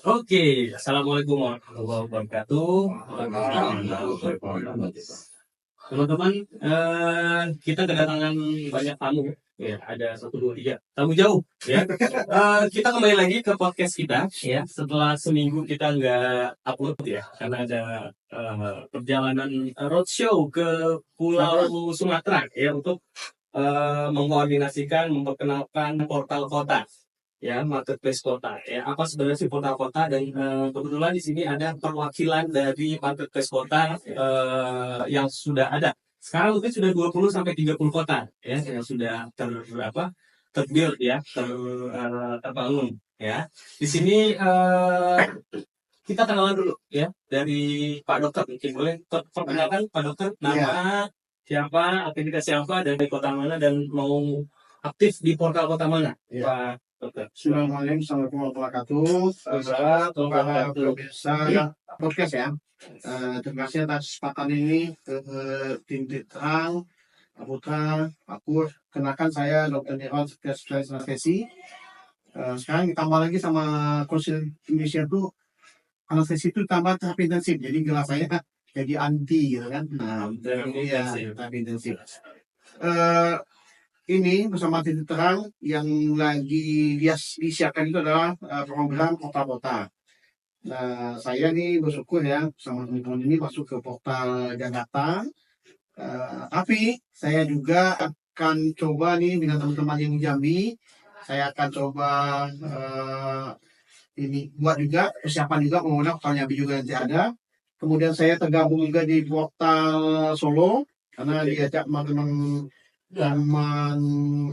Oke, Assalamualaikum warahmatullahi wabarakatuh. Teman-teman, kita kedatangan banyak tamu. Ya, ada satu, dua, tiga. Tamu jauh, ya. Kita kembali lagi ke podcast kita, ya. Setelah seminggu kita nggak upload, ya, karena ada perjalanan roadshow ke Pulau Sumatera, ya, untuk mengkoordinasikan, memperkenalkan portal kota, ya, marketplace kota, ya. Apa sebenarnya sih portal kota, dan kebetulan di sini ada perwakilan dari marketplace kota yang sudah ada. Sekarang mungkin sudah 20 sampai 30 kota, ya, yang sudah terbuild, ya, terbangun, ya. Di sini kita kenalan dulu, ya, dari Pak Dokter. Mungkin boleh perkenalkan Pak Dokter, nama siapa, aktivitas siapa, dari kota mana, dan mau aktif di portal kota mana, Pak Dokter? Assalamualaikum warahmatullahi wabarakatuh. Para pemirsa podcast ya. Terima kasih atas kesempatan ini ke tim Terang, Pak Putra, Pak Kur. Kenakan saya Dr. Nirwan, spesialis anestesi. Sekarang ditambah lagi sama Konsil Indonesia itu anestesi itu tambah tahap intensif. Jadi gelas saya jadi anti gitu kan. Tahap intensif. Ini bersama titik terang yang lagi disiapkan itu adalah program kota-kota. Nah, saya nih bersyukur ya sama teman-teman ini masuk ke portal Jakarta. Tapi saya juga akan coba nih dengan teman-teman yang di Jambi. Saya akan coba ini buat juga persiapan juga menggunakan portal Jambi juga nanti ada. Kemudian saya tergabung juga di portal Solo karena diajak teman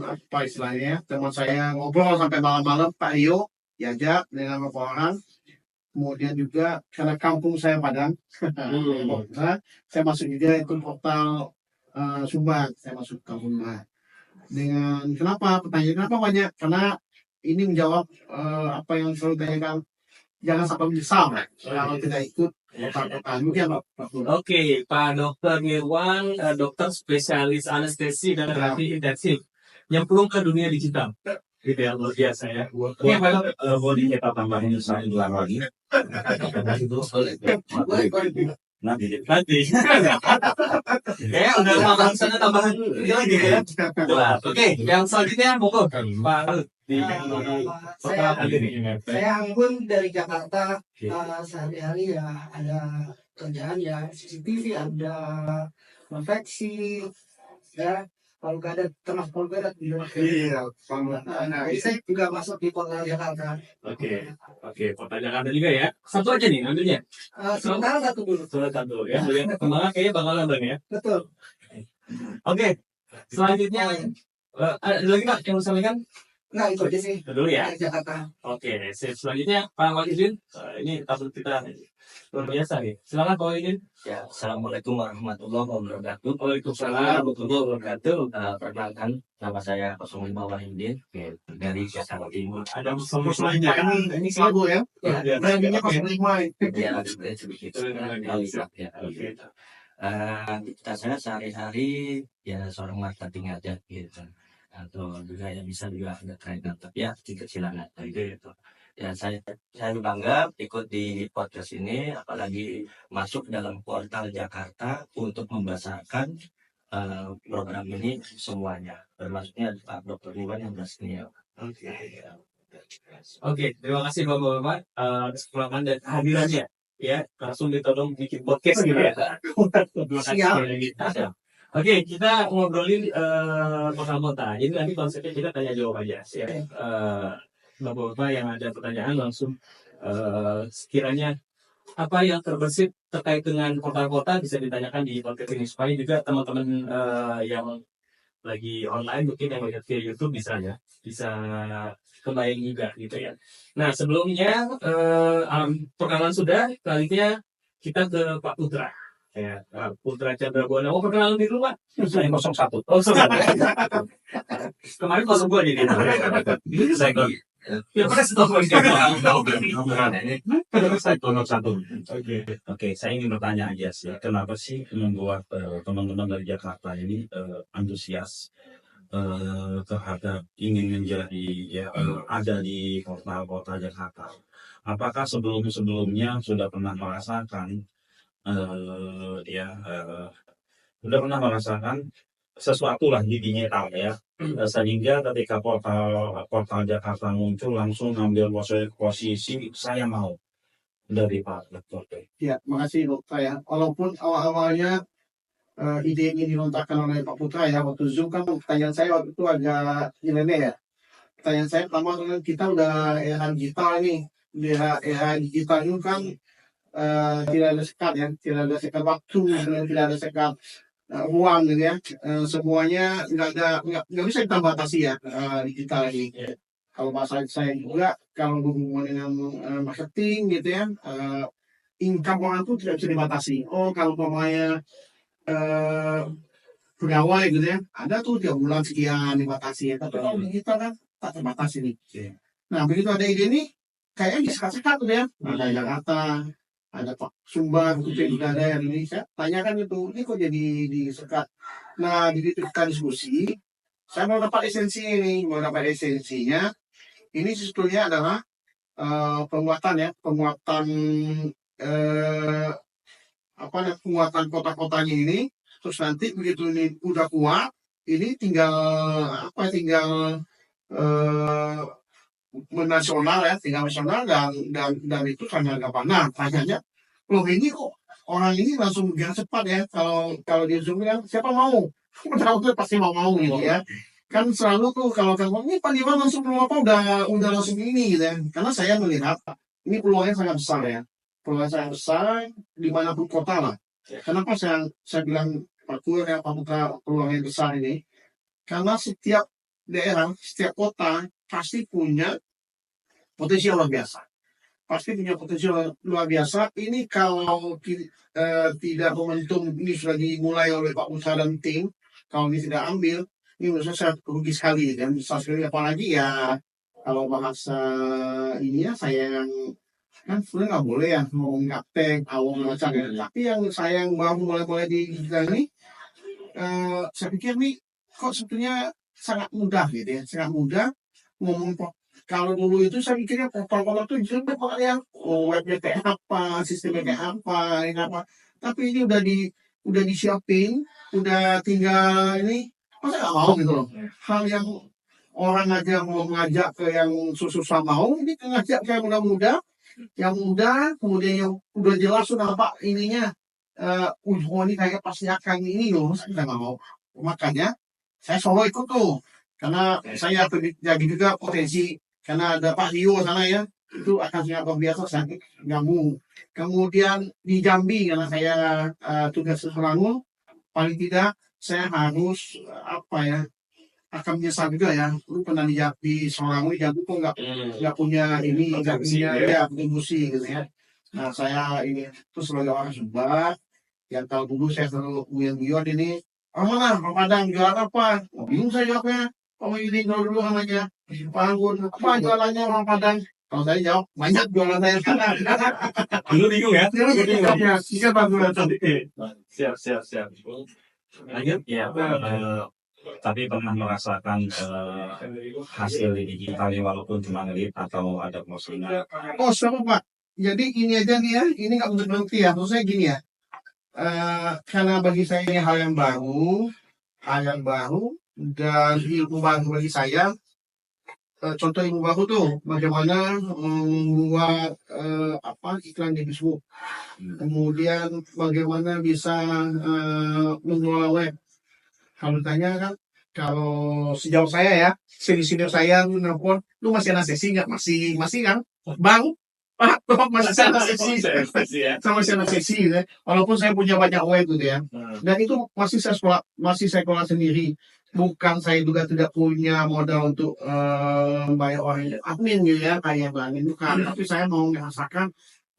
apa istilahnya, teman saya ngobrol sampai malam-malam, Pak Rio diajak dengan beberapa orang. Kemudian juga karena kampung saya Padang, saya masuk juga ikut portal Sumbar. Saya masuk kampung dengan pertanyaan kenapa banyak, karena ini menjawab apa yang selalu ditanyakan, jangan sampai menyesal kalau tidak ikut kota-kota. Mungkin Oke, Pak Dokter Nirwan, dokter spesialis anestesi dan terapi intensif, nyemplung ke dunia digital. Gitu ya, luar biasa ya. Iya, Pak Dokter. Boleh kita tambahin satu lagi. Nanti. Ya, udah tambahan sana, tambahan lagi ya. Oke, yang selanjutnya monggo Pak Lut. Saya Anggun dari Jakarta. Sehari-hari ya ada kerjaan ya CCTV, ada konveksi, ya kalau gak ada transport berat di rumah. iya, Saya juga masuk di portal Jakarta. Oke, portal Jakarta juga ya. Satu aja nih ambilnya. Sementara satu dulu. Satu ya. Melihat kemana kayaknya bakal nambah ya. Betul. Oke, selanjutnya ada lagi Pak yang mau sampaikan? Nah itu aja sih. Dulu ya. Dari Jakarta. Oke, selanjutnya Pak Wahidin. Ini tamu kita luar biasa nih. Silakan Pak Wahidin. Ya, Assalamualaikum warahmatullahi wabarakatuh. Waalaikumsalam warahmatullahi wabarakatuh. Perkenalkan, nama saya 05 Wahidin dari Jakarta Timur. Ada solusi lainnya kan? ini selalu ya. Ya. Brandingnya 05. Ya, sedikit. Ya. Aktivitas saya sehari-hari ya seorang marketing aja gitu. Atau juga yang bisa juga ada trainer, tapi ya kecil-kecilan aja gitu. Ya saya bangga ikut di podcast ini, apalagi masuk dalam portal Jakarta untuk membesarkan program ini semuanya, termasuknya Pak Dr. Nirwan yang senior. Oke, terima kasih Bapak-bapak atas kebersamaan dan hadirannya. Ya, langsung ditolong bikin podcast gitu ya. Terima kasih sekali lagi. Oke, kita ngobrolin kota-kota. Jadi nanti konsepnya kita tanya jawab aja. Ya. Bapak-bapak yang ada pertanyaan langsung sekiranya apa yang terbersih terkait dengan kota-kota bisa ditanyakan di podcast ini, supaya juga teman-teman yang lagi online mungkin yang lihat via YouTube bisa kebayang juga gitu ya. Nah, sebelumnya perkenalan sudah, selanjutnya kita ke Pak Putra. Ya, Pak Putra Candrabuana. Oh, perkenalan di rumah. Saya 01. Oh, sorry. Kemarin 02 jadi. Saya ya, pernah setahun. Oke, saya ingin bertanya aja sih, kenapa sih membuat teman-teman dari Jakarta ini antusias terhadap ingin menjadi ya ada di kota Jakarta. Apakah sebelumnya sudah pernah merasakan eh, ya eh, sudah pernah merasakan sesuatu lah di digital ya. Sehingga ketika portal Jakarta muncul langsung ngambil posisi saya mau dari Pak Dr. Ya, makasih Dokter ya. Walaupun awal-awalnya ide ini dilontarkan oleh Pak Putra ya waktu Zoom kan pertanyaan saya waktu itu agak nyeleneh ya. Pertanyaan saya pertama kan kita udah era digital ini. Di era digital ini kan tidak ada sekat ya, tidak ada sekat waktu, tidak ada sekat ruang gitu ya. Semuanya nggak bisa kita batasi ya digital ini. Kalau bahasa saya juga kalau berhubungan dengan marketing gitu ya, income orang tuh tidak bisa dibatasi. Oh kalau pemainnya pegawai gitu ya, ada tuh 3 bulan sekian dibatasi ya. Tapi kalau digital kan tak terbatasi nih. Nah begitu ada ide nih, kayaknya disekat-sekat tuh ya. Ada Jakarta, ada Pak Sumbar, itu juga ada yang Indonesia. Tanyakan itu, ini kok jadi disekat. Nah begitu kita diskusi, saya mau dapat esensi ini, mau dapat esensinya. Ini sebetulnya adalah penguatan ya, penguatan penguatan kota-kotanya ini. Terus nanti begitu ini udah kuat, ini tinggal eh, menasional ya, tinggal nasional dan itu sangat gampang. Nah, tanyanya, loh ini kok orang ini langsung gerak cepat ya. Kalau di Zoom kan siapa mau? Tahu tuh pasti mau gitu ya. Kan selalu tuh kalau kamu ini Pak Diman langsung belum apa udah langsung ini gitu ya. Karena saya melihat ini peluangnya sangat besar ya. Peluangnya sangat besar dimanapun kota lah. Kenapa saya bilang Pak Kur ya Pak Putra peluangnya besar ini? Karena setiap daerah, setiap kota pasti punya potensi luar biasa. Pasti punya potensi luar biasa. Ini kalau tidak momentum ini sudah dimulai oleh Pak Putra dan tim, kalau ini tidak ambil, ini menurut saya rugi sekali dan besar sekali. Apalagi ya kalau bahasa ini ya saya yang kan sebenarnya nggak boleh ya ngomong gaptek, awam macam ya. Tapi yang saya yang baru mulai di digital ini, saya pikir nih kok sebetulnya sangat mudah gitu ya, sangat mudah ngomong kalau dulu itu saya pikirnya protokol itu justru yang webnya kayak apa, sistemnya kayak apa, ini apa. Tapi ini udah disiapin, udah tinggal ini, masa nggak mau gitu loh. Hal yang orang aja mau ngajak ke yang susah mau, ini ngajak ke yang muda, kemudian yang udah jelas sudah apa ininya, ini kayak pasti akan ini loh, masa kita nggak mau. Makanya saya solo ikut tuh, karena saya jadi juga potensi, karena ada Pak Rio sana ya, itu akan sangat luar biasa sangat gabung. Kemudian di Jambi karena saya tugas Selangor, paling tidak saya harus apa ya akan menyesal juga ya. Lu pernah di Jambi Selangor, di Jambi kok nggak punya ini, nggak punya ya kontribusi gitu ya. Nah saya ini terus sebagai orang Sumbar yang kalau dulu saya selalu guyon ini, mana Pak Padang jualan apa? Bingung saya jawabnya. Kamu ini kalau dulu namanya Pak Anggun, apa jualannya orang Padang? Kalau saya jawab, banyak jualan saya sekarang. Dulu bingung ya? Dulu bingung ya, sih Pak Anggun tadi. Siap. Lanjut? Ya, tapi pernah merasakan hasil di digital ini walaupun cuma ngeliat atau ada postingan. Oh, sama Pak. Jadi ini aja nih ya, ini nggak untuk berhenti ya. Maksudnya gini ya, karena bagi saya ini hal yang baru dan ilmu baru bagi saya. Contoh ilmu baru tuh bagaimana membuat iklan di Facebook, kemudian bagaimana bisa mengelola web. Kalau ditanya kan, kalau sejauh saya ya, senior saya lu nelfon, lu masih anak sesi nggak? Masih kan, bang? Pak, masih anak sesi, sama si anak sesi gitu ya. Walaupun saya punya banyak web gitu ya, dan itu masih saya kelola sendiri. Bukan saya juga tidak punya modal untuk bayar orang admin gitu ya, kayak admin bukan. Tapi saya mau merasakan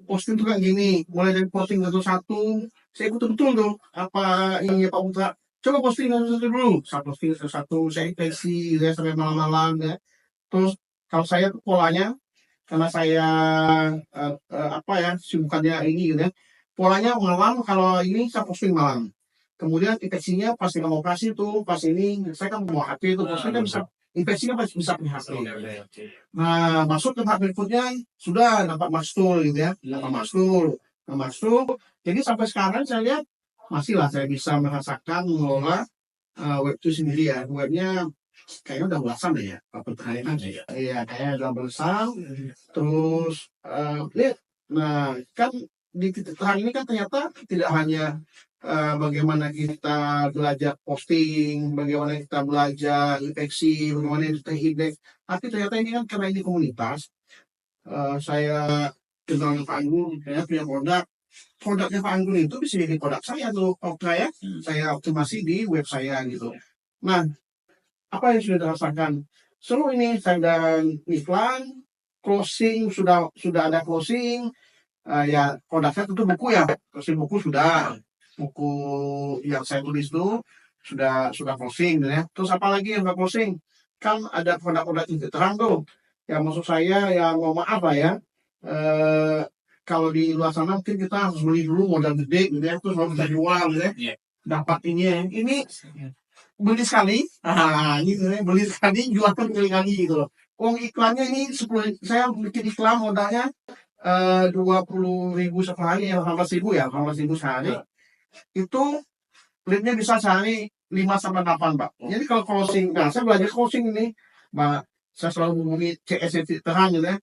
posting tuh kayak gini, mulai dari posting satu-satu, saya betul-betul tuh apa ini Pak Putra. Coba posting satu dulu, posting satu, saya isi saya sampai malam-malam ya. Terus kalau saya tuh polanya, karena saya sibukannya ini gitu ya, polanya malam kalau ini saya posting malam. kemudian infeksinya pas dengan operasi tuh, pas ini saya kan mau HP itu, maksudnya kan bisa infeksinya pas bisa ke HP. Nah, masuk ke tahap berikutnya sudah dapat mastul gitu ya, dapat mastul, Jadi sampai sekarang saya lihat masih lah saya bisa merasakan mengelola web itu sendiri ya. Webnya kayaknya udah belasan deh ya, pertanyaan sih. Iya, kayaknya udah belasan. Terus lihat, nah kan di titik terang ini kan ternyata tidak hanya bagaimana kita belajar posting, bagaimana kita belajar infeksi, bagaimana kita hidup, tapi ternyata ini kan karena ini komunitas. Saya kenal dengan Pak Anggun, saya punya produknya Pak Anggun itu bisa jadi produk saya tuh, saya optimasi di web saya gitu. Nah, apa yang sudah dirasakan? Seluruh ini saya dan iklan, closing sudah ada closing, ya produknya tentu buku ya, closing buku sudah, buku yang saya tulis itu sudah closing ya. Terus apa lagi yang nggak closing? Kan ada produk-produk titik terang tuh. Ya maksud saya ya mohon maaf lah ya. Kalau di luar sana mungkin kita harus beli dulu modal gede gitu ya, terus baru bisa jual gitu ya. Dapat ini ya. Ini beli sekali, gitu ya, beli sekali jual berkali-kali gitu loh. Iklannya ini 10, saya bikin iklan modalnya 20.000 sehari, 18.000 ya, 18.000 sehari. Itu leadnya bisa sehari 5 sampai 8 Pak. Jadi kalau closing, nah saya belajar closing ini, Mbak, saya selalu menghubungi CS terang gitu ya.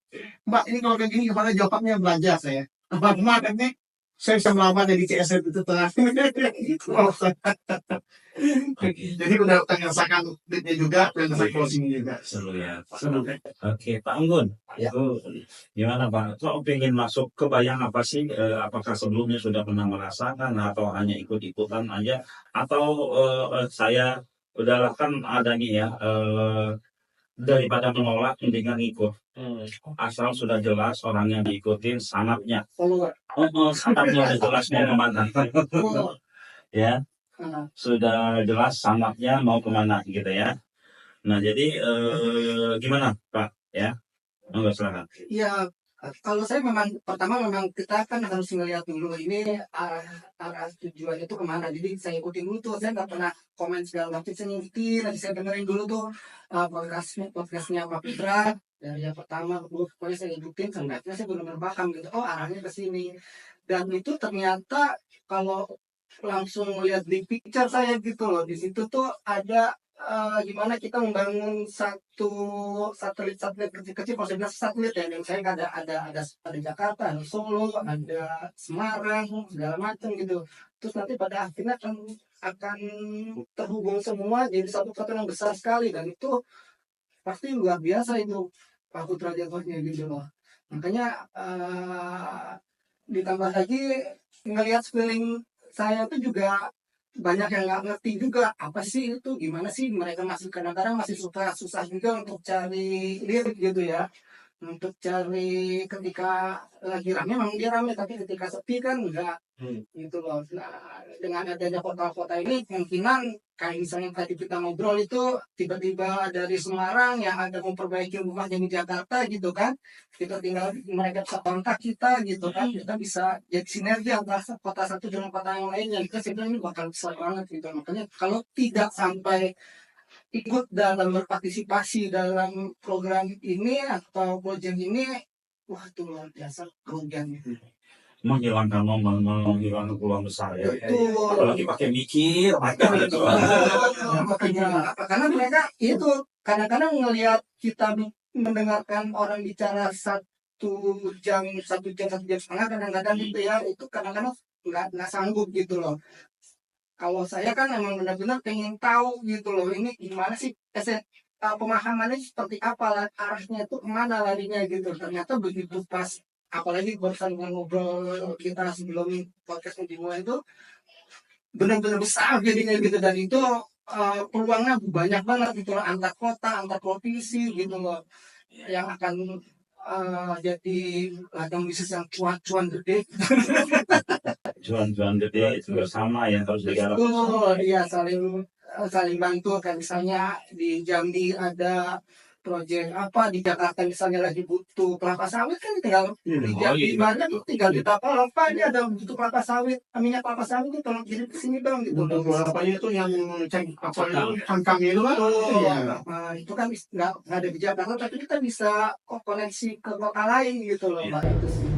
Mbak, ini kalau kayak gini gimana jawabnya, belajar saya. Mbak, kemarin nih saya bisa melamar jadi CS itu terang. Gitu. Jadi udah ngerasakan leadnya juga, dan ngerasakan closing juga. Seru ya. Seru. Oke, Pak Anggun. Ya. Itu gimana Pak? Kok pengen masuk kebayang apa sih? Apakah sebelumnya sudah pernah merasakan atau hanya ikut-ikutan aja? Atau saya udahlah kan ada nih ya, daripada menolak mendingan ikut. Asal sudah jelas orang yang diikutin sanatnya. Sanatnya udah jelas mau kemana. Ya, sudah jelas sanatnya mau kemana gitu ya. Nah jadi gimana Pak ya? Enggak silakan. Ya, kalau saya pertama kita kan harus ngeliat dulu ini arah tujuan itu kemana. Jadi saya ikutin dulu tuh, saya nggak pernah komen segala macam, saya ngikutin, nanti saya dengerin dulu tuh podcastnya Pak Putra. Dari yang pertama, pokoknya saya ikutin, sampai saya benar-benar paham gitu, oh arahnya ke sini. Dan itu ternyata kalau langsung lihat di picture saya gitu loh, di situ tuh ada gimana kita membangun satu satelit kecil-kecil, kalau saya bilang satelit ya, yang saya ada Jakarta, ada Solo, ada Semarang, segala macam gitu. Terus nanti pada akhirnya akan terhubung semua jadi satu kesatuan yang besar sekali, dan itu pasti luar biasa itu Pak Putra jatuhnya gitu loh. Makanya ditambah lagi ngelihat sekeliling saya tuh juga banyak yang nggak ngerti juga apa sih itu, gimana sih mereka masih kadang-kadang masih susah juga untuk cari lirik gitu ya, untuk cari ketika lagi rame memang dia rame, tapi ketika sepi kan enggak gitu loh. Nah, dengan adanya kota-kota ini kemungkinan kayak misalnya tadi kita ngobrol itu tiba-tiba dari Semarang yang ada memperbaiki rumahnya di Jakarta gitu kan, kita tinggal mereka bisa kontak kita gitu kan, kita bisa jadi sinergi antara kota satu dengan kota yang lainnya. Kita sebenarnya ini bakal besar banget gitu. Makanya kalau tidak sampai ikut dalam berpartisipasi dalam program ini atau proyek ini, wah itu luar biasa kerugiannya. Menghilangkan momen, menghilangkan peluang besar ya. Itu Apalagi pakai mikir, makanya karena mereka itu kadang-kadang ngelihat kita mendengarkan orang bicara 1 jam, 1 jam setengah, kadang-kadang gitu ya, itu kadang-kadang nggak sanggup gitu loh. Kalau saya kan emang benar-benar pengen tahu gitu loh, ini gimana sih pemahamannya seperti apa, arahnya itu kemana larinya gitu. Ternyata begitu pas, apalagi barusan ngobrol kita sebelum podcastnya dimulai itu benar-benar besar jadinya gitu, dan itu peluangnya banyak banget gitu loh, antar kota, antar provinsi gitu loh, yang akan jadi ladang bisnis yang cuan-cuan gede. Cuan-cuan gede itu bersama yang harus digarap. Iya, saling bantu. Kayak misalnya di Jambi ada proyek apa di Jakarta misalnya lagi butuh kelapa sawit kan tinggal di iya. Bandung tuh tinggal kita tolong Pak, ini ada butuh kelapa sawit, minyak kelapa sawit tuh tolong kirim ke sini dong gitu. Untuk apanya itu yang apa itu cangkangnya itu kan? Iya. Nah, itu kan nggak ada di Jakarta, tapi kita bisa koneksi ke kota lain gitu loh Pak, itu sih.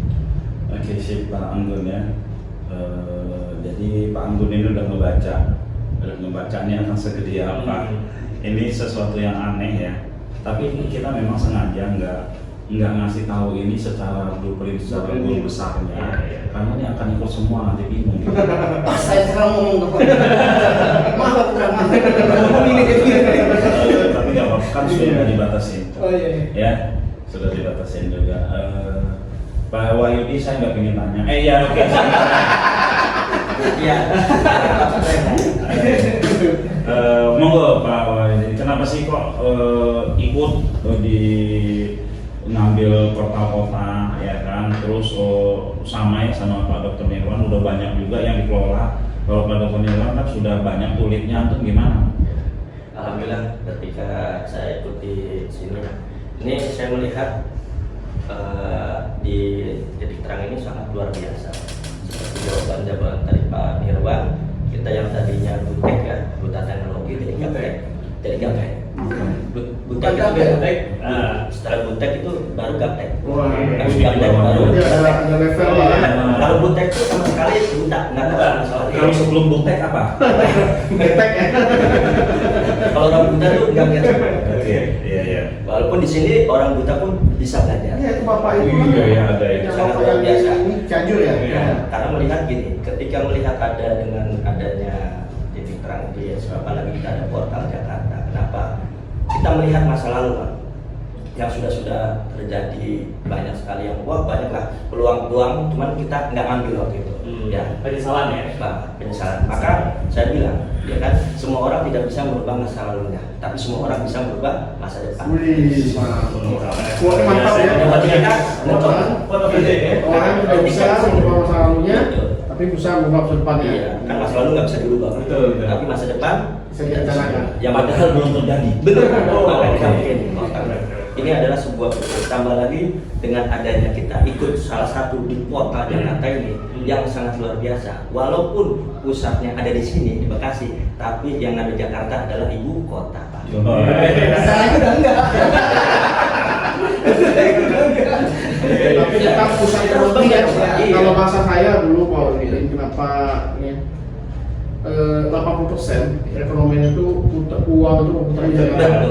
Oke, sip Pak Anggun ya. Jadi Pak Anggun ini udah ngebaca ini akan segede apa. Ini sesuatu yang aneh ya. Tapi kita memang sengaja nggak ngasih tahu ini secara blueprint, secara goal besarnya, karena ini akan ikut semua nanti bingung. Gitu. Saya sekarang ngomong ke maaf Pak Putra, maaf. Tapi nggak apa-apa, kan sudah dibatasin. Oh iya. Ya, sudah dibatasin juga. Pak Wahyudi saya nggak ingin tanya. Ya oke. Iya. Monggo Pak Wahyudi, kenapa sih kok ikut di ngambil kota-kota ya kan? Terus sama Pak Dr. Nirwan udah banyak juga yang dikelola. Kalau Pak Dr. Nirwan kan sudah banyak kulitnya, antum gimana? Alhamdulillah ketika saya ikut di sini, ini saya melihat di titik terang ini sangat luar biasa. Seperti jawaban dari Pak Nirwan, kita yang tadinya butek ya, buta teknologi jadi gaptek. Butek itu gaptek. Setelah butek itu baru gaptek. Habis gaptek baru. Ada level ya. Kalau butek itu sama sekali buta, nggak tahu masalah. Kalau sebelum butek apa? Betek ya. Kalau orang buta itu nggak biasa. Oke, iya. Walaupun di sini orang buta pun bisa belajar. Iya itu bapak itu kan. Iya, ya, ada itu. Yang bapak yang Biasa. ini Cianjur ya. Ya, karena melihat gini, ketika melihat ada dengan adanya titik terang di apalagi kita ada portal Jakarta, kenapa? Kita melihat masa lalu Pak, yang sudah terjadi banyak sekali yang banyaklah peluang-peluang, cuman kita nggak ambil waktu itu. Ya, Penyesalan ya. penyesalan. Maka saya bilang, ya kan, semua orang tidak bisa merubah masa lalunya, tapi semua orang bisa merubah masa depan. Wih, kuatnya mantap ya. Yang penting kan, Foto pendek ya. Orang tidak bisa merubah masa lalunya, Betul. tapi bisa merubah masa depannya. Iya, kan masa lalu nggak bisa dirubah. Betul. Tapi masa depan Bisa direncanakan. yang Padahal belum terjadi. betul. Oh, Maka kita oke. mungkin ini adalah sebuah proses. Tambah lagi dengan adanya kita ikut salah satu di portal Jakarta ini yang sangat luar biasa. Walaupun pusatnya ada di sini di Bekasi, tapi yang ada di Jakarta adalah ibu kota Pak. Saya udah enggak. Tapi tetap pusat ekonomi ya. Iya. Kalau masa saya dulu kalau ini kenapa ya, 80% ekonominya itu uang itu putar di Jakarta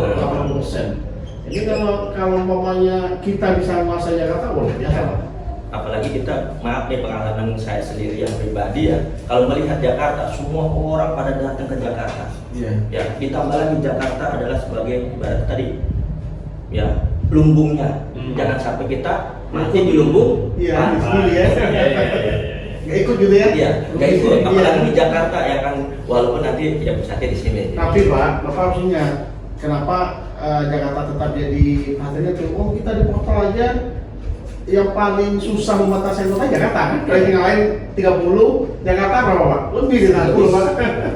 80%. Jadi kalau umpamanya kita bisa menguasai Jakarta, wah biasa lah. Apalagi kita, maaf nih pengalaman saya sendiri yang pribadi ya, kalau melihat Jakarta, semua orang pada datang ke Jakarta. Iya. Ya, ditambah lagi Jakarta adalah sebagai ibarat tadi, ya lumbungnya. Jangan sampai kita mati di lumbung. Iya, mati. betul ya. Nggak ikut gitu ya? Iya, nggak ikut. Iya. Apalagi di Jakarta ya kan, walaupun nanti ya pusatnya di sini. Tapi Pak, Bapak harus ingat kenapa Jakarta tetap jadi perhatiannya tuh. Oh kita di portal aja yang paling susah membatasi kota Jakarta kan? Kalau yang lain 30, Jakarta berapa Pak? Lebih dari 60 Pak.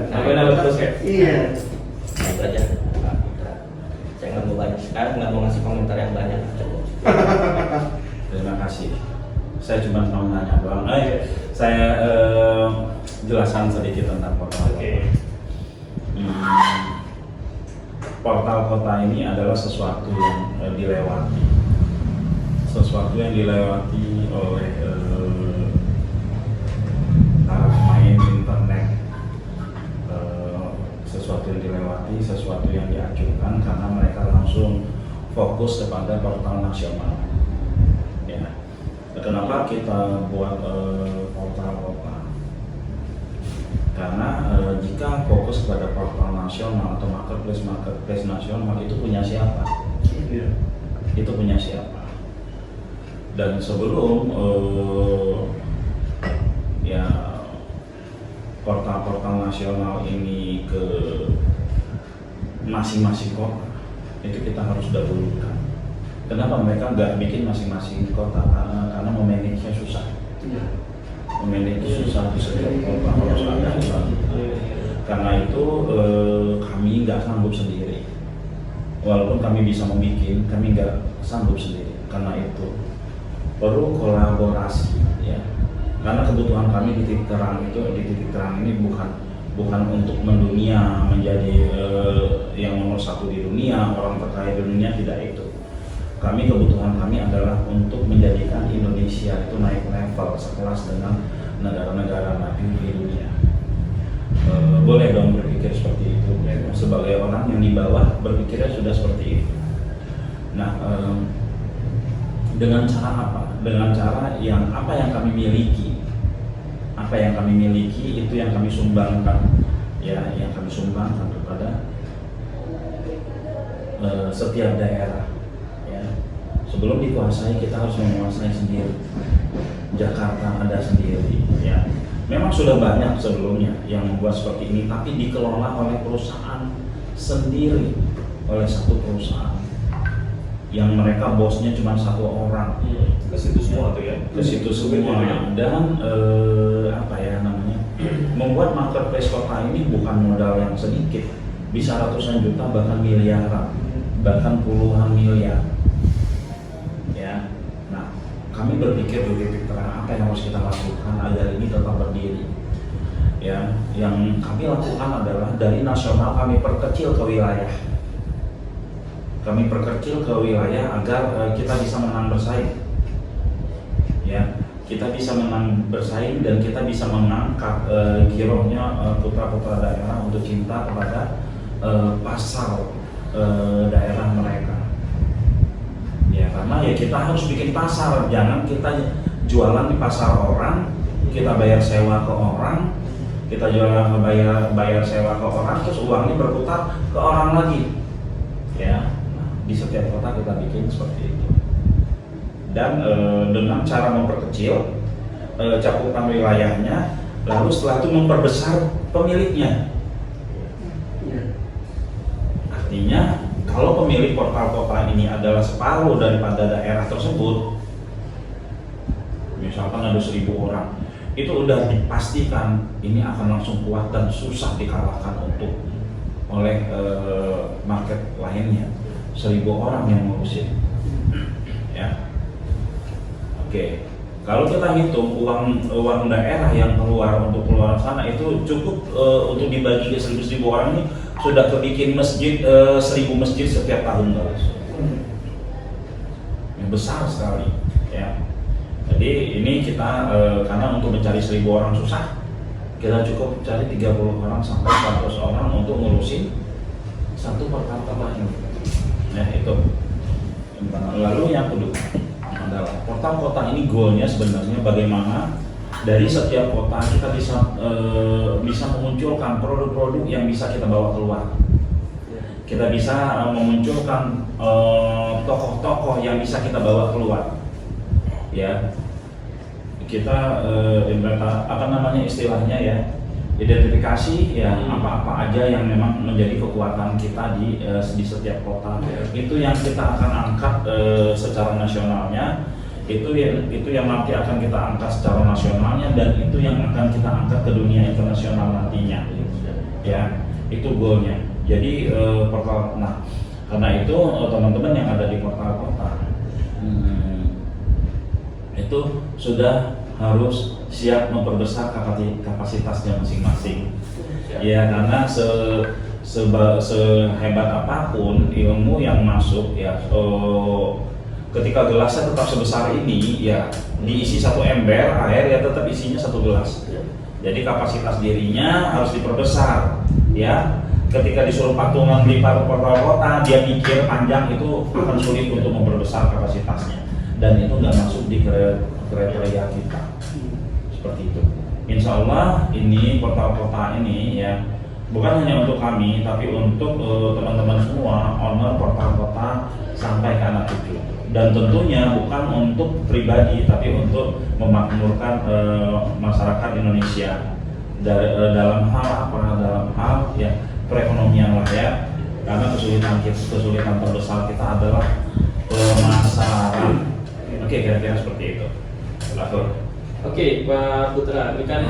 Sampai nambah terus ya. Iya. Nah, itu aja. Saya nggak mau banyak sekarang, nggak mau ngasih komentar yang banyak. Terima kasih. Saya cuma mau nanya doang. Saya jelaskan sedikit tentang portal. Oke. Portal kota ini adalah sesuatu yang dilewati, oleh taraf main internet, sesuatu yang dilewati, sesuatu yang diajukan karena mereka langsung fokus kepada portal nasional. Ya, kenapa kita buat portal kota? Karena jika fokus pada portal nasional atau marketplace nasional itu punya siapa? Itu punya siapa? Dan sebelum ya portal-portal nasional ini ke masing-masing kota, itu kita harus dahulukan. Kenapa mereka nggak bikin masing-masing kota? Karena memanagenya susah. Memanage itu susah di setiap kota harus ada. Karena itu kami nggak sanggup sendiri. walaupun kami bisa membuat, kami nggak sanggup sendiri. Karena itu perlu kolaborasi, ya. Karena kebutuhan kami di titik terang ini bukan untuk mendunia menjadi yang nomor satu di dunia, orang terkaya di dunia, tidak itu. Kebutuhan kami adalah untuk menjadikan Indonesia itu naik level sekelas dengan negara-negara maju di dunia. Boleh dong berpikir seperti itu. Sebagai orang yang di bawah berpikirnya sudah seperti itu. Nah, dengan cara apa? Dengan cara yang apa yang kami miliki, itu yang kami sumbangkan, ya, yang kami sumbangkan kepada setiap daerah. Ya. Sebelum dikuasai, kita harus menguasai sendiri. Jakarta ada sendiri, ya. Memang sudah banyak sebelumnya yang membuat seperti ini, tapi dikelola oleh perusahaan sendiri, oleh satu perusahaan yang mereka bosnya cuma satu orang. Ke situ semua tuh ya. Ke situ semua. Dan membuat marketplace kota ini bukan modal yang sedikit, bisa ratusan juta bahkan miliaran, bahkan puluhan miliar. Ya. Nah, kami berpikir di titik terang apa yang harus kita lakukan agar ini tetap berdiri. Ya, yang kami lakukan adalah dari nasional kami perkecil ke wilayah. Kami perkecil ke wilayah agar kita bisa menang bersaing. Ya, kita bisa menang bersaing dan kita bisa mengangkat girohnya putra-putra daerah untuk cinta kepada pasar daerah mereka. Ya, karena ya kita harus bikin pasar, jangan kita jualan di pasar orang, kita bayar sewa ke orang, kita jualan bayar sewa ke orang, terus uangnya berputar ke orang lagi. Ya, di setiap kota kita bikin seperti itu. Dan dengan cara memperkecil cakupan wilayahnya, lalu setelah itu memperbesar pemiliknya. Artinya kalau pemilik portal kota ini adalah separuh daripada daerah tersebut, misalkan ada 1.000 orang, itu udah dipastikan ini akan langsung kuat dan susah dikalahkan oleh market lainnya. 1.000 orang yang ngurusin. Ya. Oke. Kalau kita hitung uang daerah yang keluar untuk keluar sana itu cukup untuk dibagi ke 1.000 orang ini sudah kebikin masjid 1.000 masjid setiap tahun, guys. Yang besar sekali, ya. Jadi ini kita karena untuk mencari 1.000 orang susah, kita cukup cari 30 orang sampai 100 orang untuk ngurusin satu portal ini. Nah itu. Lalu yang kedua adalah portal kota ini goalnya sebenarnya bagaimana dari setiap kota kita bisa memunculkan produk-produk yang bisa kita bawa keluar. Kita bisa memunculkan tokoh-tokoh yang bisa kita bawa keluar. Ya, kita istilahnya ya, identifikasi ya apa-apa aja yang memang menjadi kekuatan kita di setiap kota. Itu yang kita akan angkat secara nasionalnya. Itu yang nanti akan kita angkat secara nasionalnya, dan itu yang akan kita angkat ke dunia internasional nantinya. Ya, itu goalnya. Jadi portal, nah karena itu teman-teman yang ada di portal kota itu sudah harus siap memperbesar kapasitasnya masing-masing. Ya, karena sehebat apapun ilmu yang masuk ya, ketika gelasnya tetap sebesar ini ya, diisi satu ember air ya tetap isinya satu gelas. Jadi kapasitas dirinya harus diperbesar. Ya, ketika disuruh patungan di portal kota, dia mikir panjang, itu akan sulit untuk memperbesar kapasitasnya. Dan itu nggak masuk di kriteria kita. Seperti itu. Insya Allah ini portal kota ini ya bukan hanya untuk kami, tapi untuk teman-teman semua owner portal kota sampai ke anak cucu. Dan tentunya bukan untuk pribadi, tapi untuk memakmurkan masyarakat Indonesia dalam hal ya perekonomian lah ya. Karena kesulitan terbesar kita adalah pemasaran. Oke, kira-kira seperti itu. Lalu. Oke, Pak Putra, ini kan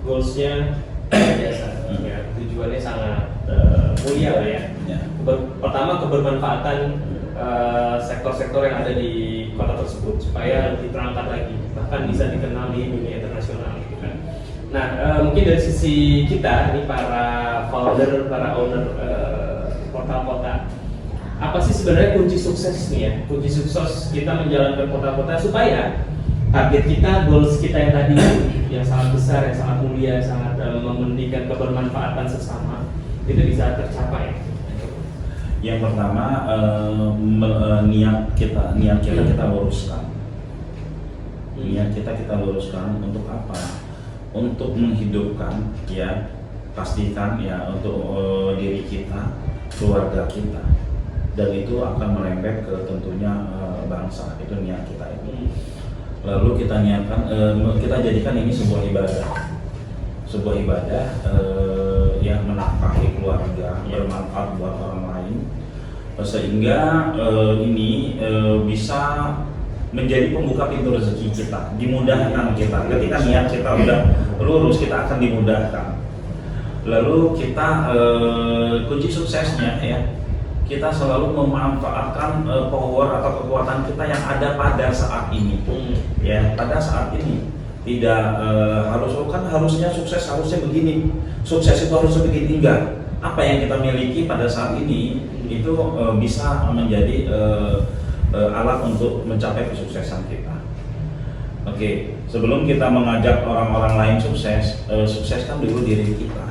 goalsnya biasa, ya. tujuannya sangat mulia lah ya. Ya. Pertama kebermanfaatan sektor-sektor yang ada di kota tersebut supaya lebih terangkat lagi, bahkan bisa dikenal di dunia internasional gitu kan. Nah, mungkin dari sisi kita ini para founder, para owner portal kota, apa sih sebenarnya kunci sukses nih ya? Kunci sukses kita menjalankan portal kota supaya target kita, goals kita yang tadi yang sangat besar, yang sangat mulia, yang sangat memberikan kebermanfaatan sesama itu bisa tercapai. Yang pertama niat kita kita luruskan. Niat kita luruskan untuk apa? Untuk menghidupkan ya, pastikan ya untuk diri kita, keluarga kita, dan itu akan merembet ke tentunya bangsa. Itu niat kita itu. Lalu kita niatkan, kita jadikan ini sebuah ibadah yang menafkahi keluarga, bermanfaat buat orang lain, sehingga ini bisa menjadi pembuka pintu rezeki kita, dimudahkan kita. Ketika niat kita udah lurus, kita akan dimudahkan. Lalu kita kunci suksesnya ya, kita selalu memanfaatkan power atau kekuatan kita yang ada pada saat ini. Ya, pada saat ini tidak harusnya sukses harusnya begini, sukses itu harusnya begini, enggak. Apa yang kita miliki pada saat ini itu bisa menjadi alat untuk mencapai kesuksesan kita. Oke, sebelum kita mengajak orang-orang lain sukses, sukseskan dulu diri kita.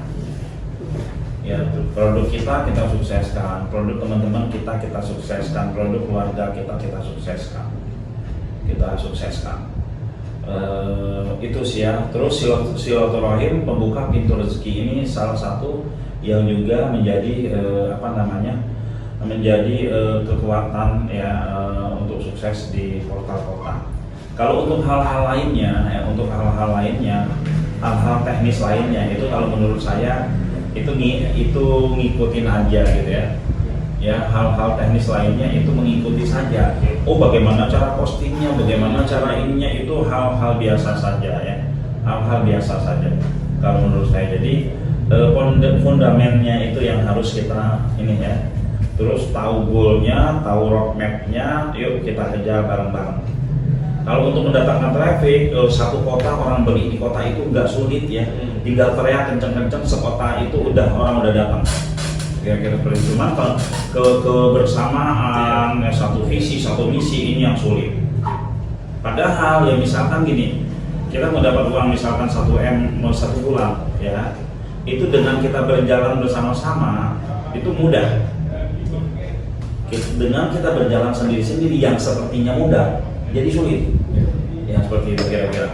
Ya, produk kita sukseskan, produk teman-teman kita sukseskan, produk keluarga kita sukseskan. Itu sih ya. Terus silaturahim, pembuka pintu rezeki ini salah satu yang juga menjadi menjadi kekuatan ya untuk sukses di portal kota. Kalau untuk hal-hal lainnya, hal-hal teknis lainnya itu kalau menurut saya itu ngikutin aja gitu ya. Ya, hal-hal teknis lainnya itu mengikuti saja. Oh, bagaimana cara postingnya, bagaimana cara ininya, itu hal-hal biasa saja ya. Hal-hal biasa saja kalau menurut saya. Jadi fundamennya itu yang harus kita ini ya. Terus tahu goalnya, tahu roadmapnya, yuk kita kejar bareng-bareng. Kalau untuk mendatangkan traffic, satu kota orang beli di kota itu nggak sulit ya. Tinggal teriak kenceng-kenceng, sekota itu orang udah datang. Kira-kira seperti itu. Cuma kebersamaan, satu visi, satu misi ini yang sulit. Padahal ya misalkan gini, kita mau dapat uang misalkan 1M satu bulan ya, itu dengan kita berjalan bersama-sama itu mudah. Dengan kita berjalan sendiri-sendiri yang sepertinya mudah, jadi sulit. Ya seperti itu kira-kira.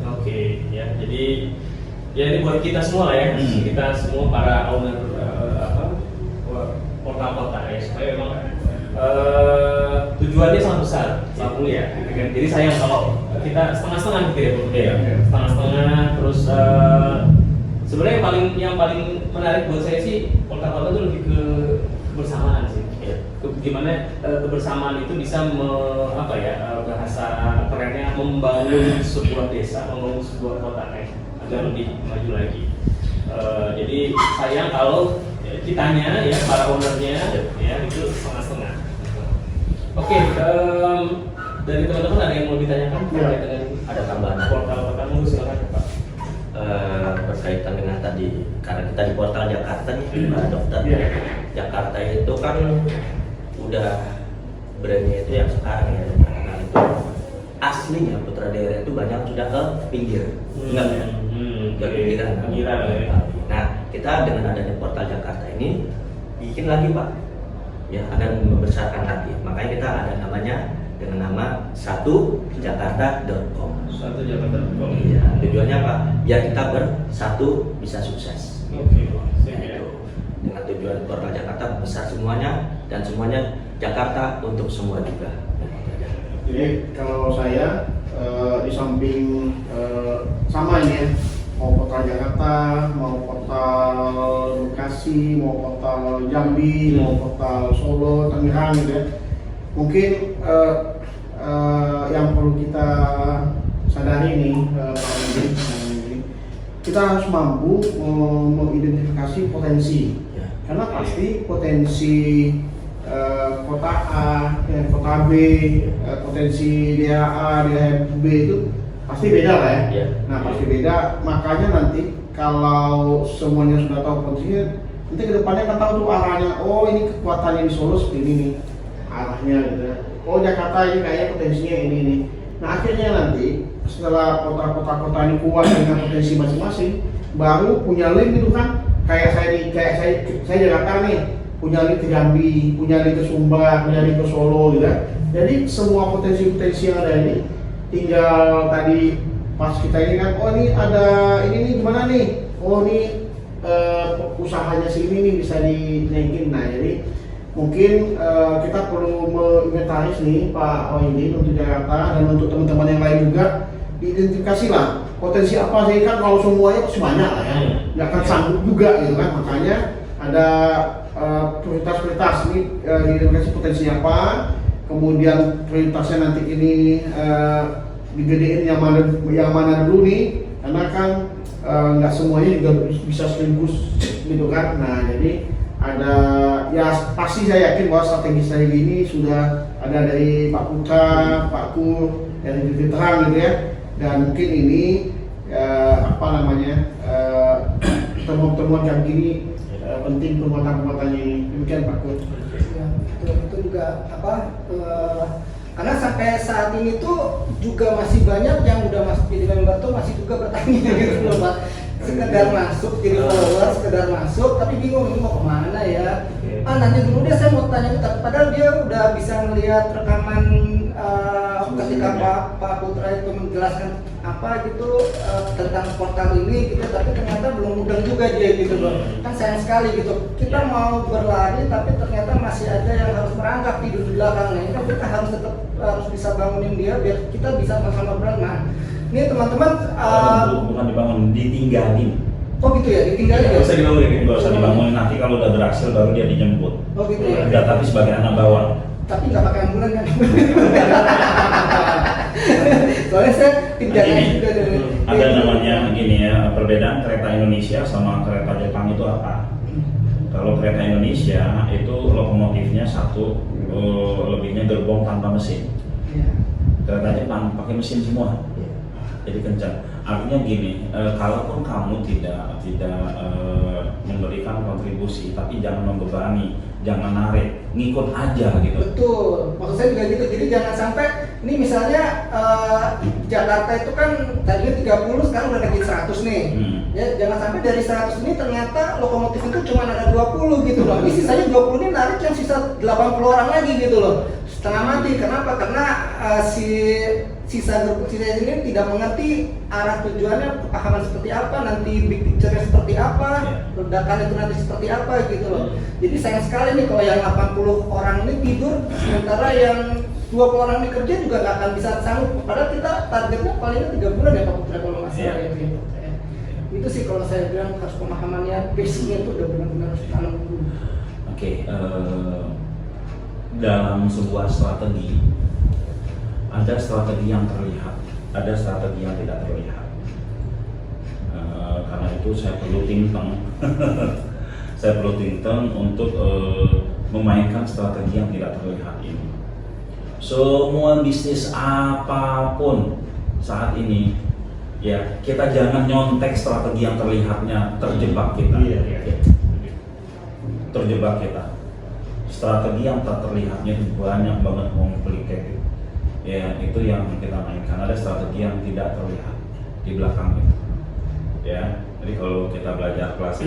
Oke, ya jadi ya ini buat kita semua lah ya, kita semua para owner portal kota ya, supaya memang tujuannya sangat besar, sangat mulia. Jadi sayang kalau kita setengah-setengah gitu ya, setengah-setengah. Terus sebenarnya yang paling menarik buat saya sih portal kota itu lebih ke kebersamaan sih. Gimana kebersamaan itu bisa bahasa kerennya membangun sebuah desa, membangun sebuah kota agar lebih maju lagi. Jadi sayang kalau kitanya ya, para ownernya ya itu setengah-setengah. Oke, dari teman-teman ada yang mau ditanyakan terkait dengan Ada tambahan portal kota? Mau silakan Pak. berkaitan dengan tadi, karena kita di portal Jakarta nih Pak Dokter. Jakarta itu kan udah brandnya itu yang sekarang ya, karena itu aslinya Putra Daerah itu banyak sudah ke pinggir, ke pinggiran. Nah, kita dengan adanya portal Jakarta ini bikin lagi Pak, ya akan membesarkan lagi. Makanya kita ada namanya dengan nama satujakarta.com. Satujakarta.com. Iya, tujuannya apa? Biar kita bersatu bisa sukses. Oke. Dengan tujuan portal Jakarta besar semuanya dan semuanya Jakarta untuk semua juga. Jadi kalau saya di samping sama ini ya, mau portal Jakarta, mau portal Bekasi, mau portal Jambi, mau portal Solo, Tangerang gitu ya. Mungkin yang perlu kita sadari nih Pak Menteri, kita harus mampu mengidentifikasi potensi. Ya. Karena pasti potensi kota A, kota B, potensi daerah A, daerah B itu pasti beda lah ya. Ya. Nah pasti beda, makanya nanti kalau semuanya sudah tahu potensinya, nanti kedepannya kan tahu tuh arahnya. Oh ini kekuatannya di Solo seperti ini nih arahnya gitu ya. Oh Jakarta ini kayaknya potensinya ini. Nah akhirnya nanti setelah kota-kota ini kuat dengan potensi masing-masing, baru punya link gitu kan. Kayak saya Jakarta nih, punya link ke Jambi, punya link ke Sumbar, punya link ke Solo gitu ya. Jadi semua potensi-potensi yang ada ini tinggal tadi pas kita ini kan, oh ini ada ini nih gimana nih, oh ini usahanya si ini nih bisa dinaikin. Nah jadi mungkin kita perlu menginventaris nih Pak Wahidin untuk Jakarta dan untuk teman-teman yang lain juga, diidentifikasi lah potensi apa sih, kan kalau semuanya pasti banyak lah ya, nggak akan sanggup juga gitu kan. Makanya ada prioritas-prioritas ini, diidentifikasi potensi apa, kemudian prioritasnya nanti ini digedein yang mana dulu nih, karena kan nggak semuanya juga bisa sekaligus gitu kan. Nah jadi ada ya pasti saya yakin bahwa strategi ini sudah ada dari Pak Putra, Pak Kur, dari titik terang gitu ya, dan mungkin ini temuan-temuan yang gini penting penguatan-penguatannya ini. Demikian Pak Kur. Ya, itu juga karena sampai saat ini tuh juga masih banyak yang udah masuk jadi member tuh masih juga bertanya gitu loh Pak, sekedar masuk jadi follower, sekedar masuk tapi bingung ini mau kemana ya. Nanti dulu deh saya mau tanya, padahal dia udah bisa melihat rekaman ketika Pak Putra itu menjelaskan apa gitu tentang portal ini gitu, tapi ternyata belum mudeng juga dia gitu loh. Kan sayang sekali gitu, kita mau berlari tapi ternyata masih ada yang harus merangkap di belakangnya. Ini kan kita harus bisa bangunin dia biar kita bisa sama-sama berang. Nah ini teman-teman bukan dibangun, ditinggalin. oh gitu ya, ditinggalin ya? Nggak usah dibangunin, nggak usah dibangunin, nanti kalau udah berhasil baru dia dijemput. Oh gitu ya? Udah, tapi sebagai anak bawang. Tapi nggak pakai ambulan kan? Soalnya saya tidak juga dari ada namanya gini ya, perbedaan kereta Indonesia sama kereta Jepang itu apa? Kalau kereta Indonesia itu lokomotifnya satu, lebihnya gerbong tanpa mesin. Ya. Kereta Jepang pakai mesin semua, jadi kencang. Artinya gini, kalaupun kamu tidak memberikan kontribusi, tapi jangan membebani, jangan narik, ngikut aja gitu. Betul, maksud saya juga gitu. Jadi jangan sampai ini misalnya Jakarta itu kan tadinya 30, sekarang udah naik 100 nih. Ya, jangan sampai dari 100 ini ternyata lokomotif itu cuma ada 20 gitu loh. Ini sisanya 20 ini narik yang sisa 80 orang lagi gitu loh. Setengah mati. Kenapa? Karena sisa ini tidak mengerti arah tujuannya, kepahaman seperti apa, nanti big picture-nya seperti apa, ledakan itu nanti seperti apa gitu loh. Jadi sayang sekali nih kalau yang 80 orang ini tidur, sementara yang 20 orang ini kerja juga nggak akan bisa sanggup. Padahal kita targetnya paling 3 bulan ya Pak Putra kalau nggak salah ya gitu. Itu sih kalau saya bilang harus pemahamannya, basicnya itu udah benar-benar harus ditanam dulu. Oke, dalam sebuah strategi ada strategi yang terlihat, ada strategi yang tidak terlihat. Karena itu saya perlu timpeng, saya perlu timpeng untuk memainkan strategi yang tidak terlihat ini. Semua bisnis apapun saat ini, ya kita jangan nyontek strategi yang terlihatnya, terjebak kita. Terjebak kita. Strategi yang tak terlihatnya itu banyak banget complicated. Ya itu yang kita mainkan. Ada strategi yang tidak terlihat di belakang itu. Ya, jadi kalau kita belajar kelas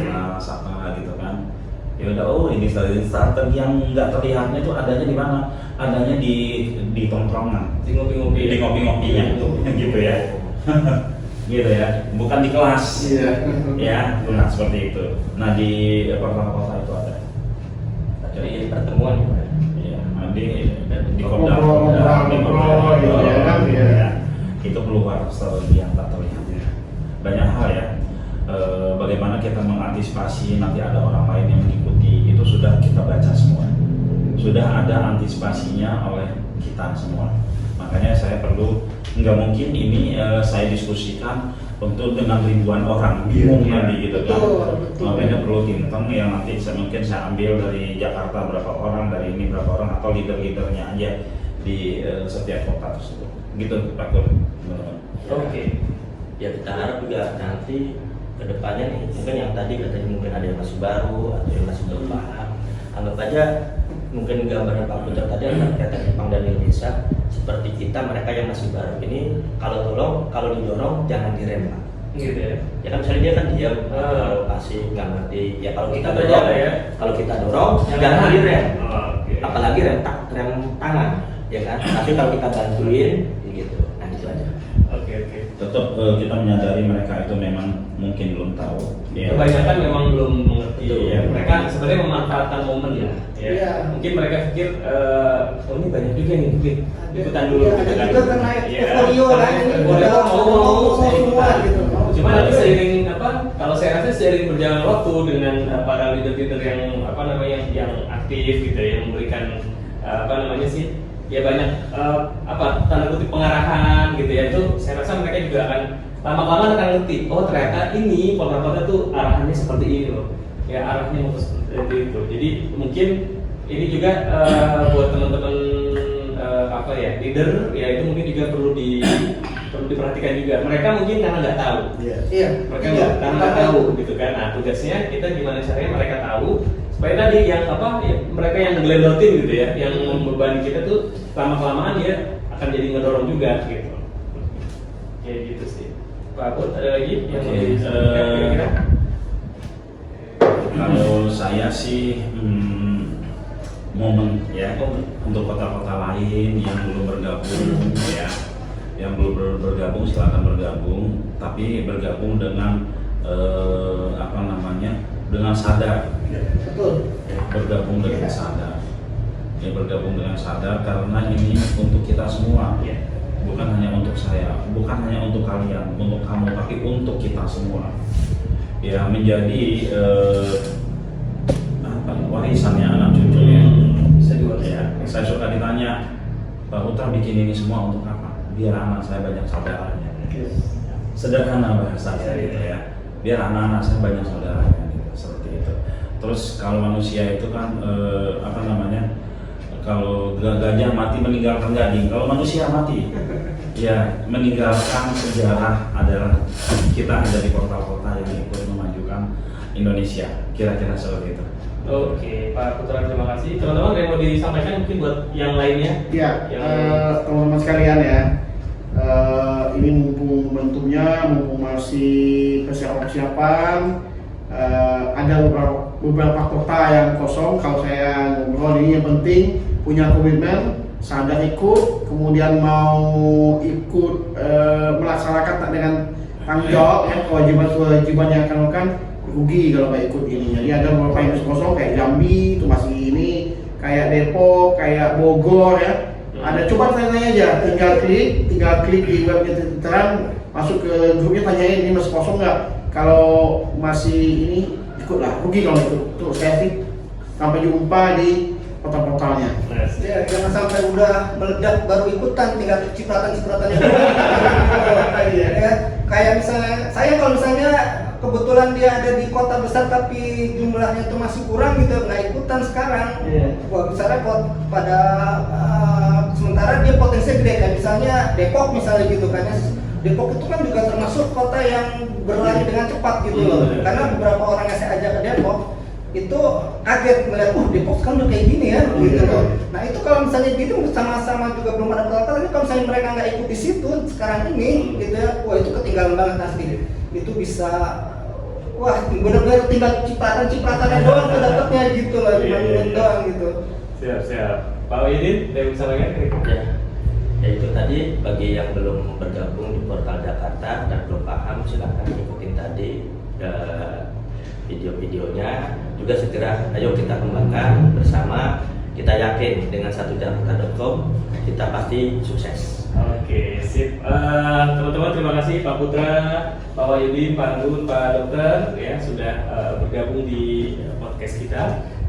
apa gitu kan, ya udah, oh ini strategi yang nggak terlihatnya itu adanya di mana? Adanya di tongkrongan, di ngopi-ngopinya itu, gitu ya. Gitu ya, bukan di kelas. Ya, bukan seperti itu. Nah di kota-kota itu ada. Jadi pertemuan, ya, di kota itu keluar strategi yang tak terlihat. Banyak hal ya. Bagaimana kita mengantisipasi nanti ada orang lain yang mengikuti, itu sudah kita baca semua. Sudah ada antisipasinya oleh kita semua. Makanya saya perlu, nggak mungkin ini saya diskusikan untuk dengan ribuan orang bingung Iya. nanti gitu kan. Betul, betul. Makanya perlu tinteng yang nanti mungkin saya ambil dari Jakarta berapa orang, dari ini berapa orang, atau leader-leadernya aja di setiap kota tersebut. Gitu Pak Kur. Oke. Ya kita harap juga nanti kedepannya nih, mungkin yang tadi katanya mungkin ada yang masih baru atau yang masih belum paham, anggap aja mungkin gambaran Pak Putra tadi antara kereta Jepang dan Indonesia seperti kita, mereka yang masih baru ini kalau didorong jangan direm Pak. Gitu ya. Ya kan misalnya dia kan diam, pasti nggak ngerti. Ya kalau kita Kita dorong, jaga ya. kalau kita dorong Jangan jangan direm, Oke. apalagi rem tangan, ya kan. Tapi kalau kita bantuin, gitu. Nah itu aja. Oke. Tetap kita menyadari mereka itu memang mungkin belum tahu. Ya. Kebanyakan memang belum mengerti Betul. ya. Mereka sebenarnya memanfaatkan momen ya. Iya. Mungkin mereka pikir oh ini banyak juga nih mungkin ikutan dulu. Iya, gitu ada kan. juga karena Iya. euforia kan, ini Euforia udah mau saya semua ikutan. gitu. Cuma nanti seiring kalau saya rasa seiring berjalan waktu dengan para leader-leader yang yang aktif gitu ya, yang memberikan ya banyak tanda kutip pengarahan gitu ya, itu saya rasa mereka juga akan lama-lama akan ngerti, oh ternyata ini polmarkota tuh arahannya seperti ini loh, ya arahnya mau seperti itu. Jadi mungkin ini juga buat teman-teman leader ya, itu mungkin juga perlu diperhatikan juga. Mereka mungkin karena nggak tahu, Iya. mereka karena nggak tahu gitu kan. Nah tugasnya kita gimana caranya mereka tahu supaya tadi yang mereka yang ngegelendotin gitu ya, yang membebani kita tuh lama-kelamaan dia akan jadi ngedorong juga gitu. Kayak gitu sih. Pak Put, ada lagi yang mau disebutkan kira-kira? Kalau saya sih momen ya untuk kota-kota lain yang belum bergabung ya, yang belum bergabung silakan bergabung, tapi bergabung dengan dengan sadar. Betul. Bergabung dengan sadar. Ya, bergabung dengan sadar karena ini untuk kita semua. Bukan hanya untuk saya, bukan hanya untuk kalian, untuk kamu, tapi untuk kita semua. Ya menjadi warisannya anak cucu ya. Bisa diwariskan. Ya, saya suka ditanya, Pak Putra bikin ini semua untuk apa? Biar anak saya banyak saudaranya. Sederhana bahasa saya gitu ya. Biar anak-anak saya banyak saudaranya gitu, seperti itu. Terus kalau manusia itu kan kalau gajah mati meninggalkan gading, kalau manusia mati ya meninggalkan sejarah adalah kita ada di kota-kota yang ikut memajukan Indonesia, kira-kira seperti itu. Oke, Pak Putra, terima kasih. Teman-teman ada yang mau disampaikan mungkin buat yang lainnya? Ya, teman-teman sekalian ya, ini mumpung momentumnya, mumpung masih persiapan, ada beberapa kota yang kosong. Kalau saya ngobrol ini yang penting punya komitmen, sadar ikut, kemudian mau ikut melaksanakan dengan tanggung jawab ya, kewajiban yang akan lakukan, rugi kalau nggak ikut ini. Jadi ada beberapa yang kosong kayak Jambi itu masih ini, kayak Depok, kayak Bogor ya. Ada, coba tanya aja, tinggal klik di webnya Titeran, masuk ke grupnya, tanyain ini masih kosong nggak. Kalau masih ini ikutlah, rugi kalau ikut. Tuh saya sih sampai jumpa di kota-kotanya. Ya, jangan sampai udah meledak baru ikutan, tinggal cipratan-cipratannya. Ya, kayak misalnya saya, kalau misalnya kebetulan dia ada di kota besar tapi jumlahnya itu masih kurang gitu, nggak ikutan sekarang. Wah, misalnya pada sementara dia potensinya gede kan, misalnya Depok misalnya gitu kan ya. Depok itu kan juga termasuk kota yang berlari dengan cepat gitu loh. Karena beberapa orang yang saya ajak ke Depok itu kaget melihat, Depok kan udah kayak gini ya, gitu loh. Nah itu kalau misalnya gitu sama-sama juga belum ada protokol, tapi kalau misalnya mereka nggak ikut di situ sekarang ini, gitu ya, wah itu ketinggalan banget asli. Itu bisa, wah benar-benar tinggal cipratan-cipratannya doang tuh dapetnya gitu loh, cuma doang gitu. Siap. Pak Wahidin, ada yang bisa lagi? Ya itu tadi, bagi yang belum bergabung di Portal Jakarta dan belum paham, silahkan ikutin tadi video-videonya. Juga segera ayo kita kembangkan bersama. Kita yakin dengan satujakarta.com kita pasti sukses. Oke, sip. Teman-teman, terima kasih Pak Putra, Pak Wahyudi, Pak Nun, Pak Dokter ya sudah bergabung di podcast kita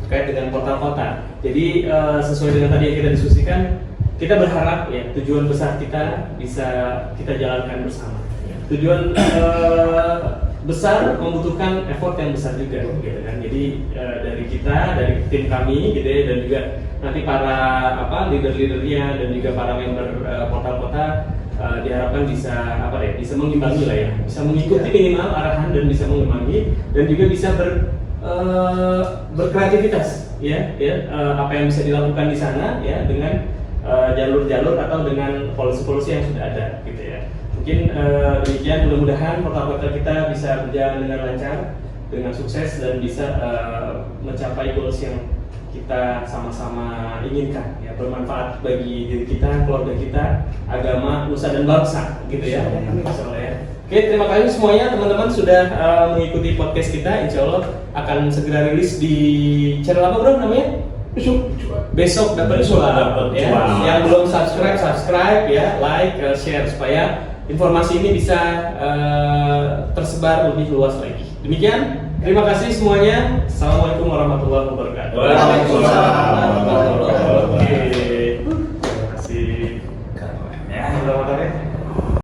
terkait dengan portal kota. Jadi sesuai dengan tadi yang kita diskusikan, kita berharap ya tujuan besar kita bisa kita jalankan bersama. Tujuan besar membutuhkan effort yang besar juga, gitu kan. Jadi dari kita, dari tim kami, gitu ya, dan juga nanti para leader-leadernya dan juga para member portal kota diharapkan bisa bisa mengimbangi lah ya, bisa mengikuti minimal arahan dan bisa mengimbangi dan juga bisa berkreativitas ya, apa yang bisa dilakukan di sana ya dengan jalur-jalur atau dengan polisi-polisi yang sudah ada, gitu ya. Mungkin demikian, mudah-mudahan kota-kota kita bisa berjalan dengan lancar, dengan sukses dan bisa mencapai goals yang kita sama-sama inginkan ya, bermanfaat bagi diri kita, keluarga kita, agama, nusa dan bangsa, gitu ya. Insyaallah ya. Oke, terima kasih semuanya teman-teman sudah mengikuti podcast kita. Insyaallah akan segera rilis di channel apa bro namanya? Besok dapat suara ya. Yang belum subscribe ya, like, share supaya informasi ini bisa tersebar lebih luas lagi. Demikian, terima kasih semuanya. Assalamualaikum warahmatullahi wabarakatuh. Waalaikumsalam warahmatullahi wabarakatuh.